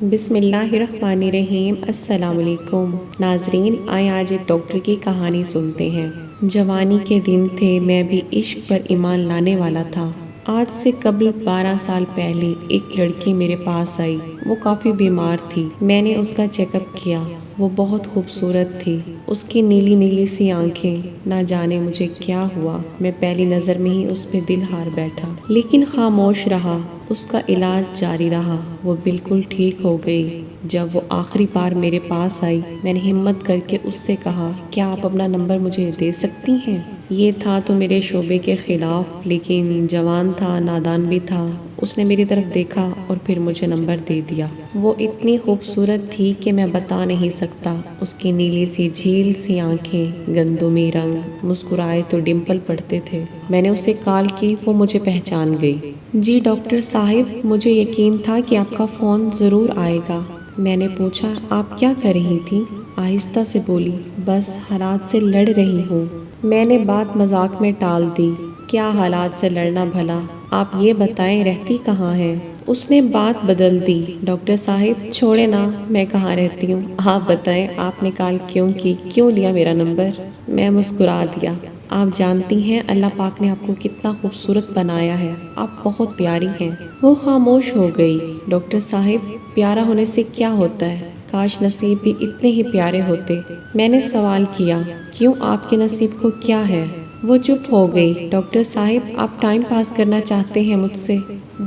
بسم اللہ الرحمن الرحیم۔ السلام علیکم ناظرین، آئیں آج ایک ڈاکٹر کی کہانی سنتے ہیں۔ جوانی کے دن تھے، میں بھی عشق پر ایمان لانے والا تھا۔ آج سے قبل 12 سال پہلے ایک لڑکی میرے پاس آئی۔ وہ کافی بیمار تھی۔ میں نے اس کا چیک اپ کیا۔ وہ بہت خوبصورت تھی۔ اس کی نیلی نیلی سی آنکھیں، نہ جانے مجھے کیا ہوا، میں پہلی نظر میں ہی اس پہ دل ہار بیٹھا، لیکن خاموش رہا۔ اس کا علاج جاری رہا۔ وہ بالکل ٹھیک ہو گئی۔ جب وہ آخری بار میرے پاس آئی، میں نے ہمت کر کے اس سے کہا، کیا آپ اپنا نمبر مجھے دے سکتی ہیں؟ یہ تھا تو میرے شعبے کے خلاف، لیکن جوان تھا، نادان بھی تھا۔ اس نے میری طرف دیکھا اور پھر مجھے نمبر دے دیا۔ وہ اتنی خوبصورت تھی کہ میں بتا نہیں سکتا۔ اس کی نیلی سی جھیل سی آنکھیں، گندمی رنگ، مسکرائے تو ڈمپل پڑتے تھے۔ میں نے اسے کال کی، وہ مجھے پہچان گئی۔ جی ڈاکٹر صاحب، مجھے یقین تھا کہ آپ کا فون ضرور آئے گا۔ میں نے پوچھا، آپ کیا کر رہی تھی؟ آہستہ سے بولی، بس حالات سے لڑ رہی ہوں۔ میں نے بات مذاق میں ٹال دی، کیا حالات سے لڑنا بھلا؟ آپ یہ بتائیں رہتی کہاں ہیں؟ اس نے بات بدل دی، ڈاکٹر صاحب چھوڑے نا، میں کہاں رہتی ہوں، آپ بتائیں آپ نے کال کیوں کی، کیوں لیا میرا نمبر؟ میں مسکرا دیا۔ آپ جانتی ہیں اللہ پاک نے آپ کو کتنا خوبصورت بنایا ہے، آپ بہت پیاری ہیں۔ وہ خاموش ہو گئی۔ ڈاکٹر صاحب، پیارا ہونے سے کیا ہوتا ہے؟ کاش نصیب بھی اتنے ہی پیارے ہوتے۔ میں نے سوال کیا، کیوں، آپ کے نصیب کو کیا ہے؟ وہ چپ ہو گئی۔ ڈاکٹر صاحب، آپ ٹائم پاس کرنا چاہتے ہیں مجھ سے؟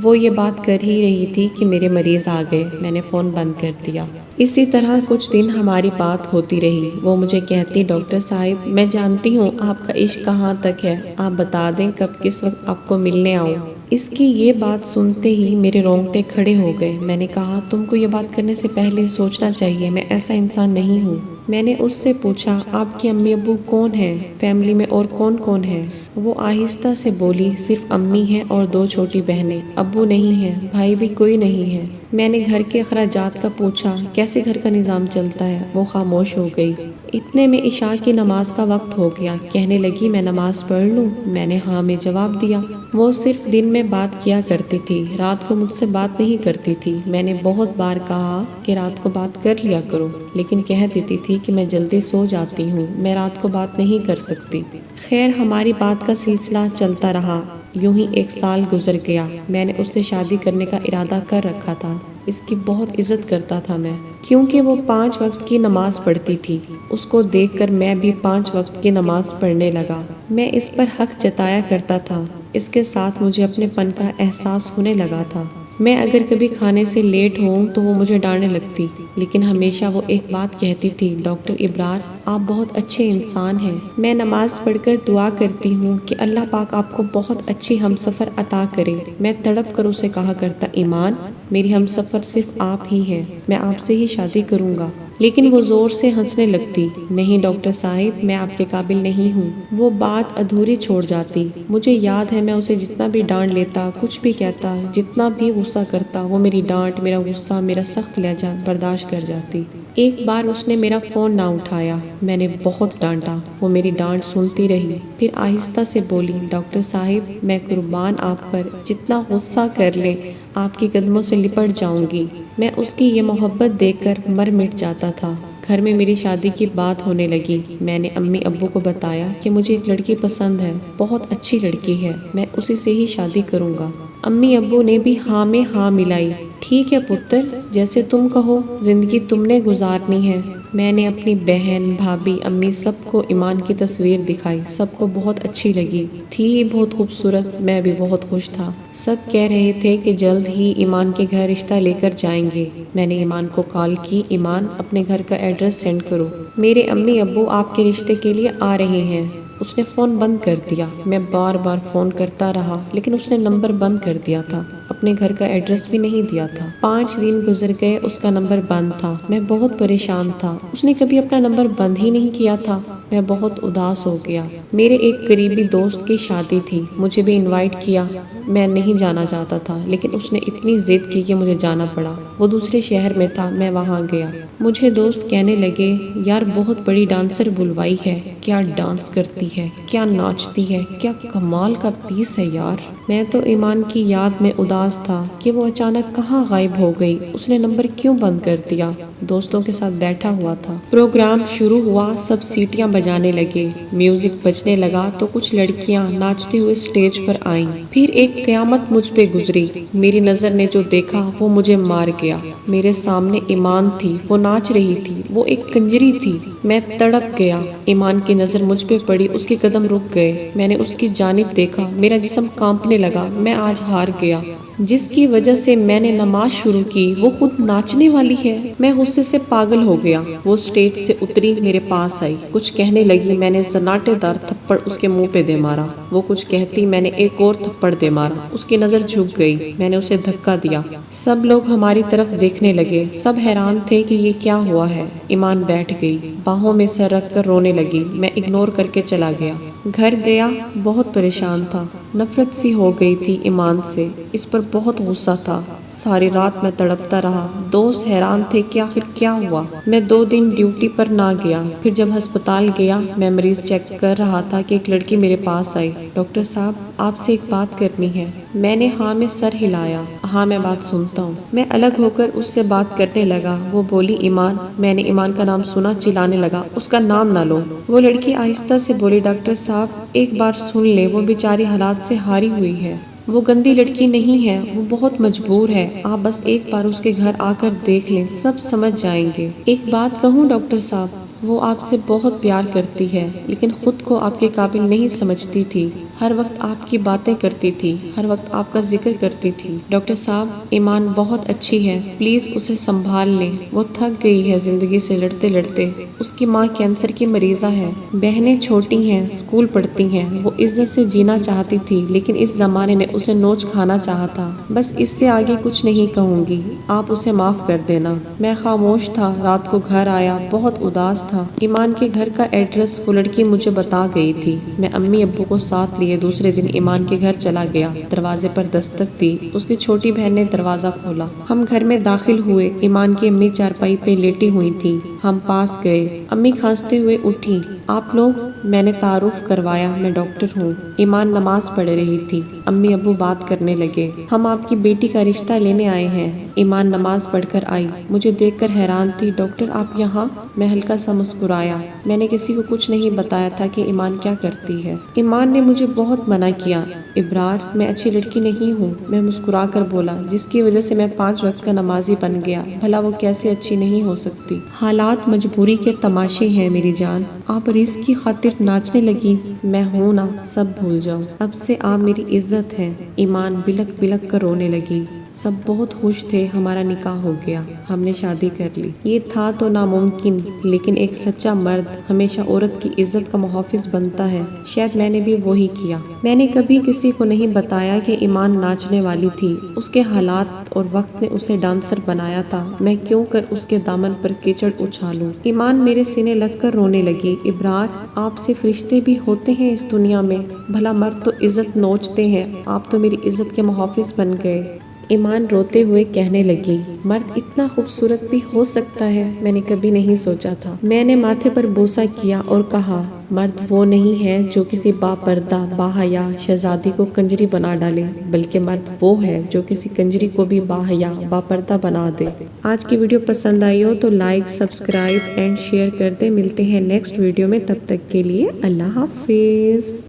وہ یہ بات کر ہی رہی تھی کہ میرے مریض آ گئے۔ میں نے فون بند کر دیا۔ اسی طرح کچھ دن ہماری بات ہوتی رہی۔ وہ مجھے کہتی، ڈاکٹر صاحب میں جانتی ہوں آپ کا عشق کہاں تک ہے، آپ بتا دیں کب کس وقت آپ کو ملنے آؤں۔ اس کی یہ بات سنتے ہی میرے رونگٹے کھڑے ہو گئے۔ میں نے کہا، تم کو یہ بات کرنے سے پہلے سوچنا چاہیے، میں ایسا انسان نہیں ہوں۔ میں نے اس سے پوچھا، آپ کے امی ابو کون ہیں؟ فیملی میں اور کون کون ہیں؟ وہ آہستہ سے بولی، صرف امی ہیں اور 2 چھوٹی بہنیں، ابو نہیں ہیں، بھائی بھی کوئی نہیں ہے۔ میں نے گھر کے اخراجات کا پوچھا، کیسے گھر کا نظام چلتا ہے؟ وہ خاموش ہو گئی۔ اتنے میں عشاء کی نماز کا وقت ہو گیا۔ کہنے لگی، میں نماز پڑھ لوں؟ میں نے ہاں میں جواب دیا۔ وہ صرف دن میں بات کیا کرتی تھی، رات کو مجھ سے بات نہیں کرتی تھی۔ میں نے بہت بار کہا کہ رات کو بات کر لیا کرو، لیکن کہہ دیتی تھی کہ میں جلدی سو جاتی ہوں، میں رات کو بات نہیں کر سکتی۔ خیر ہماری بات کا سلسلہ چلتا رہا۔ یوں ہی 1 سال گزر گیا۔ میں نے اس سے شادی کرنے کا ارادہ کر رکھا تھا۔ اس کی بہت عزت کرتا تھا میں، کیونکہ وہ 5 وقت کی نماز پڑھتی تھی۔ اس کو دیکھ کر میں بھی 5 وقت کی نماز پڑھنے لگا۔ میں اس پر حق جتایا کرتا تھا۔ اس کے ساتھ مجھے اپنے پن کا احساس ہونے لگا تھا۔ میں اگر کبھی کھانے سے لیٹ ہوں تو وہ مجھے ڈانٹنے لگتی، لیکن ہمیشہ وہ ایک بات کہتی تھی، ڈاکٹر ابرار آپ بہت اچھے انسان ہیں۔ میں نماز پڑھ کر دعا کرتی ہوں کہ اللہ پاک آپ کو بہت اچھی ہمسفر عطا کرے۔ میں تڑپ کر اسے کہا کرتا، ایمان میری ہمسفر صرف آپ ہی ہیں، میں آپ سے ہی شادی کروں گا۔ لیکن وہ زور سے ہنسنے لگتی، نہیں ڈاکٹر صاحب میں آپ کے قابل نہیں ہوں۔ وہ بات ادھوری چھوڑ جاتی۔ مجھے یاد ہے میں اسے جتنا بھی ڈانٹ لیتا، کچھ بھی کہتا، جتنا بھی غصہ کرتا، وہ میری ڈانٹ، میرا غصہ، میرا سخت لہجہ برداشت کر جاتی۔ ایک بار اس نے میرا فون نہ اٹھایا۔ میں نے بہت ڈانٹا۔ وہ میری ڈانٹ سنتی رہی، پھر آہستہ سے بولی، ڈاکٹر صاحب میں قربان آپ پر، جتنا غصہ کر لے آپ کے قدموں سے لپٹ جاؤں گی۔ میں اس کی یہ محبت دیکھ کر مر مٹ جاتا تھا۔ گھر میں میری شادی کی بات ہونے لگی۔ میں نے امی ابو کو بتایا کہ مجھے ایک لڑکی پسند ہے، بہت اچھی لڑکی ہے، میں اسی سے ہی شادی کروں گا۔ امی ابو نے بھی ہاں میں ہاں ملائی۔ ٹھیک ہے پتر، جیسے تم کہو، زندگی تم نے گزارنی ہے۔ میں نے اپنی بہن، بھابھی، امی سب کو ایمان کی تصویر دکھائی۔ سب کو بہت اچھی لگی، تھی بہت خوبصورت، میں بھی بہت خوش تھا۔ سب کہہ رہے تھے کہ جلد ہی ایمان کے گھر رشتہ لے کر جائیں گے۔ میں نے ایمان کو کال کی، ایمان اپنے گھر کا ایڈریس سینڈ کرو، میرے امی ابو آپ کے رشتے کے لیے آ رہے ہیں۔ اس نے فون بند کر دیا۔ میں بار بار فون کرتا رہا، لیکن اس نے نمبر بند کر دیا تھا، اپنے گھر کا ایڈریس بھی نہیں دیا تھا۔ 5 دن گزر گئے، اس کا نمبر بند تھا۔ میں بہت پریشان تھا۔ اس نے کبھی اپنا نمبر بند ہی نہیں کیا تھا۔ میں بہت اداس ہو گیا۔ میرے ایک قریبی دوست کی شادی تھی، مجھے بھی انوائٹ کیا۔ میں نہیں جانا چاہتا تھا، لیکن اس نے اتنی ضد کی کہ مجھے جانا پڑا۔ وہ دوسرے شہر میں تھا، میں وہاں گیا۔ مجھے دوست کہنے لگے، یار بہت بڑی ڈانسر بلوائی ہے، کیا ڈانس کرتی ہے، کیا ناچتی ہے، کیا کمال کا پیس ہے یار۔ میں تو ایمان کی یاد میں اداس تھا کہ وہ اچانک کہاں غائب ہو گئی، اس نے نمبر کیوں بند کر دیا۔ دوستوں کے ساتھ بیٹھا ہوا تھا، پروگرام شروع ہوا، سب سیٹیاں بجانے لگے، میوزک بجنے لگا تو کچھ لڑکیاں ناچتے ہوئے سٹیج پر آئیں۔ پھر ایک قیامت مجھ پہ گزری، میری نظر نے جو دیکھا وہ مجھے مار گیا۔ میرے سامنے ایمان تھی، وہ ناچ رہی تھی، وہ ایک کنجری تھی۔ میں تڑپ گیا۔ ایمان کی نظر مجھ پہ پڑی، اس کے قدم رک گئے، میں نے اس کی جانب دیکھا، میرا جسم کانپنے لگا۔ میں آج ہار گیا۔ جس کی وجہ سے میں نے نماز شروع کی وہ خود ناچنے والی ہے۔ میں غصے سے پاگل ہو گیا۔ وہ سٹیج سے اتری، میرے پاس آئی، کچھ کہنے لگی، میں نے سناٹے دار تھپڑ اس کے منہ پہ دے مارا۔ وہ کچھ کہتی، میں نے ایک اور تھپڑ دے مارا۔ اس کی نظر جھک گئی، میں نے اسے دھکا دیا۔ سب لوگ ہماری طرف دیکھنے لگے، سب حیران تھے کہ یہ کیا ہوا ہے۔ ایمان بیٹھ گئی، باہوں میں سر رکھ کر رونے لگی۔ میں اگنور کر کے چلا گیا۔ گھر گیا، بہت پریشان تھا، نفرت سی ہو گئی تھی ایمان سے، اس پر بہت غصہ تھا۔ ساری رات میں تڑپتا رہا۔ دوست حیران تھے کہ آخر کیا ہوا۔ میں 2 دن ڈیوٹی پر نہ گیا۔ پھر جب ہسپتال گیا، میں مریض چیک کر رہا تھا کہ ایک لڑکی میرے پاس آئی، ڈاکٹر صاحب آپ سے ایک بات کرنی ہے۔ میں نے ہاں میں سر ہلایا، ہاں میں بات سنتا ہوں۔ میں الگ ہو کر اس سے بات کرنے لگا۔ وہ بولی ایمان۔ میں نے ایمان کا نام سنا، چلانے لگا، اس کا نام نہ لو۔ وہ لڑکی آہستہ سے بولی، ڈاکٹر صاحب ایک بار سن لے، وہ بیچاری حالات سے ہاری ہوئی ہے، وہ گندی لڑکی نہیں ہے، وہ بہت مجبور ہے، آپ بس ایک بار اس کے گھر آ کر دیکھ لیں، سب سمجھ جائیں گے۔ ایک بات کہوں ڈاکٹر صاحب، وہ آپ سے بہت پیار کرتی ہے، لیکن خود کو آپ کے قابل نہیں سمجھتی تھی، ہر وقت آپ کی باتیں کرتی تھی، ہر وقت آپ کا ذکر کرتی تھی۔ ڈاکٹر صاحب ایمان بہت اچھی ہے، پلیز اسے سنبھال لیں، وہ تھک گئی ہے زندگی سے لڑتے لڑتے، اس کی ماں کینسر کی مریضہ ہے، بہنیں چھوٹی ہیں، اسکول پڑھتی ہیں، وہ عزت سے جینا چاہتی تھی، لیکن اس زمانے نے اسے نوچ کھانا چاہا تھا۔ بس اس سے آگے کچھ نہیں کہوں گی، آپ اسے معاف کر دینا۔ میں خاموش تھا۔ رات کو گھر آیا، بہت اداس تھا۔ ایمان کے گھر کا ایڈریس وہ لڑکی مجھے بتا گئی تھی۔ میں امی ابو کو ساتھ لیے دوسرے دن ایمان کے گھر چلا گیا۔ دروازے پر دستک دی، اس کی چھوٹی بہن نے دروازہ کھولا۔ ہم گھر میں داخل ہوئے، ایمان کی امی چارپائی پہ لیٹی ہوئی تھی، ہم پاس گئے۔ امی کھانستے ہوئے اٹھی، آپ لوگ؟ میں نے تعارف کروایا، میں ڈاکٹر ہوں۔ ایمان نماز پڑھ رہی تھی۔ امی ابو بات کرنے لگے، ہم آپ کی بیٹی کا رشتہ لینے آئے ہیں۔ ایمان نماز پڑھ کر آئی، مجھے دیکھ کر حیران تھی، ڈاکٹر آپ یہاں؟ میں ہلکا سا مسکرایا، میں نے کسی کو کچھ نہیں بتایا تھا کہ ایمان کیا کرتی ہے۔ ایمان نے مجھے بہت منع کیا، ابرار میں اچھی لڑکی نہیں ہوں۔ میں مسکرا کر بولا، جس کی وجہ سے میں 5 وقت کا نمازی بن گیا، بھلا وہ کیسے اچھی نہیں ہو سکتی؟ حالات مجبوری کے تماشے ہیں میری جان، آپ رزق کی خاطر ناچنے لگی، میں ہوں نا، سب بھول جاؤ، اب سے آپ میری عزت ہے۔ ایمان بلک بلک کر رونے لگی۔ سب بہت خوش تھے، ہمارا نکاح ہو گیا، ہم نے شادی کر لی۔ یہ تھا تو ناممکن، لیکن ایک سچا مرد ہمیشہ عورت کی عزت کا محافظ بنتا ہے، شاید میں نے بھی وہی کیا۔ میں نے کبھی کسی کو نہیں بتایا کہ ایمان ناچنے والی تھی، اس کے حالات اور وقت نے اسے ڈانسر بنایا تھا، میں کیوں کر اس کے دامن پر کیچڑ اچھالوں۔ ایمان میرے سینے لگ کر رونے لگی، ابرار آپ سے فرشتے بھی ہوتے ہیں اس دنیا میں، بھلا مرد تو عزت نوچتے ہیں، آپ تو میری عزت کے محافظ بن گئے۔ ایمان روتے ہوئے کہنے لگی، مرد اتنا خوبصورت بھی ہو سکتا ہے، میں نے کبھی نہیں سوچا تھا۔ میں نے ماتھے پر بوسہ کیا اور کہا، مرد وہ نہیں ہے جو کسی با پردہ باحیا شہزادی کو کنجری بنا ڈالے، بلکہ مرد وہ ہے جو کسی کنجری کو بھی باحیا با پردہ بنا دے۔ آج کی ویڈیو پسند آئی ہو تو لائک، سبسکرائب اینڈ شیئر کر دیں۔ ملتے ہیں نیکسٹ ویڈیو میں، تب تک کے لیے اللہ حافظ۔